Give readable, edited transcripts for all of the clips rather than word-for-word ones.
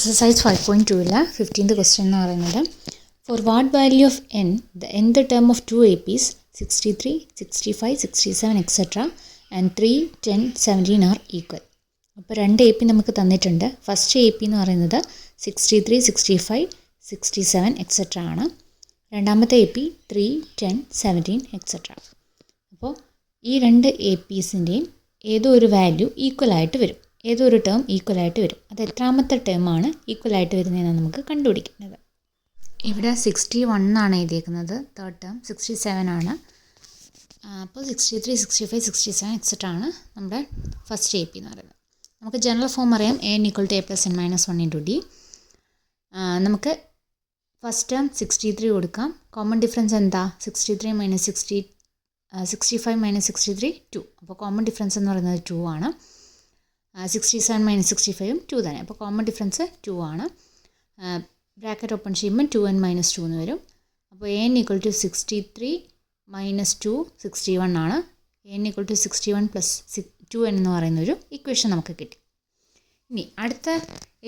Exercise 5.2 15th question എന്ന് പറയുന്നത് for what value of n the nth term of two APs 63, 65, 67 etc. and 3, 10, 17 are equal. അപ്പോൾ രണ്ട് AP നമുക്ക് തന്നിട്ടുണ്ട്. First AP എന്ന് പറയുന്നത് 63, 65, 67 etc. ആണ്. രണ്ടാമത്തെ AP 3, 10, 17 etc. അപ്പോൾ ഈ രണ്ട് APസിൻ്റെയും ഏതോ ഒരു വാല്യൂ ഈക്വൽ ആയിട്ട് വരും. ഏതോ ഒരു ടേം ഈക്വൽ ആയിട്ട് വരും. അത് എത്രാമത്തെ ടേമാണ് ഈക്വൽ ആയിട്ട് വരുന്നതെന്ന് നമുക്ക് കണ്ടുപിടിക്കുന്നത്. ഇവിടെ 61 എന്നാണ് എഴുതിയേക്കുന്നത്. തേർഡ് ടേം 67 ആണ്. അപ്പോൾ 63, 65, 67 എക്സെട്ര ആണ് നമ്മുടെ ഫസ്റ്റ് AP എന്ന് പറയുന്നത്. നമുക്ക് ജനറൽ ഫോം അറിയാം. n = a + n - 1 × d. നമുക്ക് ഫസ്റ്റ് ടേം 63 കൊടുക്കാം. കോമൺ ഡിഫറൻസ് എന്താ? 63 - 65 - 63 2. അപ്പോൾ കോമൺ ഡിഫറൻസ് എന്ന് പറയുന്നത് 2 ആണ്. 67 - 65 2 തന്നെ. അപ്പോൾ കോമൺ ഡിഫറൻസ് 2 ആണ്. ബ്രാക്കറ്റ് ഓപ്പൺ ചെയ്യുമ്പോൾ 2n - 2 എന്ന് വരും. അപ്പോൾ n = 63 - 2 61 ആണ്. n = 61 + 2n എന്ന് പറയുന്നൊരു ഇക്വേഷൻ നമുക്ക് കിട്ടി. ഇനി അടുത്ത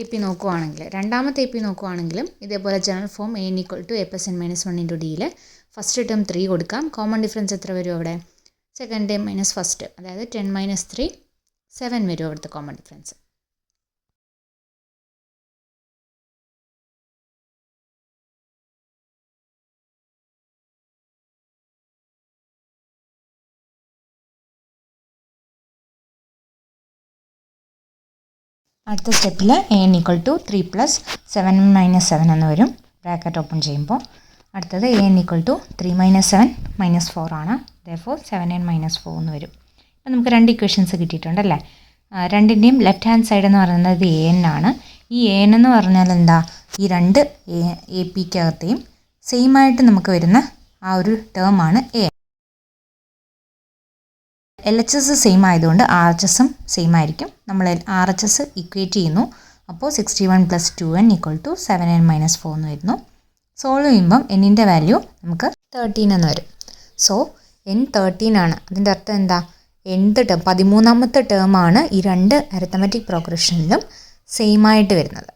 AP നോക്കുവാണെങ്കിൽ, രണ്ടാമത്തെ AP നോക്കുവാണെങ്കിലും ഇതേപോലെ general form n = a + n - 1 × d യിൽ ഫസ്റ്റ് ടേം 3 കൊടുക്കാം. കോമൺ ഡിഫറൻസ് എത്ര വരും അവിടെ? സെക്കൻഡ് ടേം മൈനസ് ഫസ്റ്റ്, അതായത് 10 - 3 7 വരും അവിടുത്തെ കോമൺ ഡിഫറൻസ്. അടുത്ത സ്റ്റെപ്പിൽ n = 3 + 7 - 7 എന്ന് വരും. ബ്രാക്കറ്റ് ഓപ്പൺ ചെയ്യുമ്പോൾ അടുത്തത് n = 3 - 7 - 4 ആണ്. therefore 7n - 4 എന്ന് വരും. അപ്പോൾ നമുക്ക് രണ്ട് ഇക്വേഷൻസ് കിട്ടിയിട്ടുണ്ടല്ലേ. രണ്ടിൻ്റെയും ലെഫ്റ്റ് ഹാൻഡ് സൈഡ് എന്ന് പറയുന്നത് an ആണ്. ഈ an എന്ന് പറഞ്ഞാൽ എന്താ? ഈ രണ്ട് APക്കകത്തെയും സെയിം ആയിട്ട് നമുക്ക് വരുന്ന ആ ഒരു ടേം ആണ് an. LHS സെയിം ആയതുകൊണ്ട് RHSും സെയിം ആയിരിക്കും. നമ്മൾ RHS ഇക്വേറ്റ് ചെയ്യുന്നു. അപ്പോൾ 61 + 2n = 7n - 4 എന്ന് വരുന്നു. സോൾവ് ചെയ്യുമ്പം എന്നിൻ്റെ വാല്യൂ നമുക്ക് 13 എന്ന് വരും. സോ n 13 ആണ്. അതിൻ്റെ അർത്ഥം എന്താ? nth ടേം 13ാമത്തെ ടേമാണ് ഈ രണ്ട് അരിത്തമെറ്റിക് പ്രോഗ്രഷനിലും സെയിം ആയിട്ട് വരുന്നത്.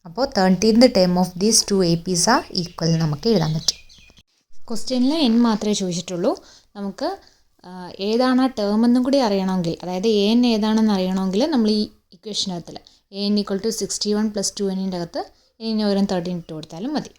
അപ്പോൾ 13th term of these 2 APs are equal നമുക്ക് എഴുതാൻ പറ്റും. ക്വസ്റ്റ്യനിൽ n മാത്രമേ ചോദിച്ചിട്ടുള്ളൂ. നമുക്ക് ഏതാണ് ആ ടേം എന്നും കൂടി അറിയണമെങ്കിൽ, അതായത് an ഏതാണെന്ന് അറിയണമെങ്കിൽ നമ്മൾ ഈ ഇക്വേഷനകത്തിൽ an = 61 + 2n ൻ്റെ അകത്ത് n ന് പകരം 13 ഇട്ട് കൊടുത്താലും മതി.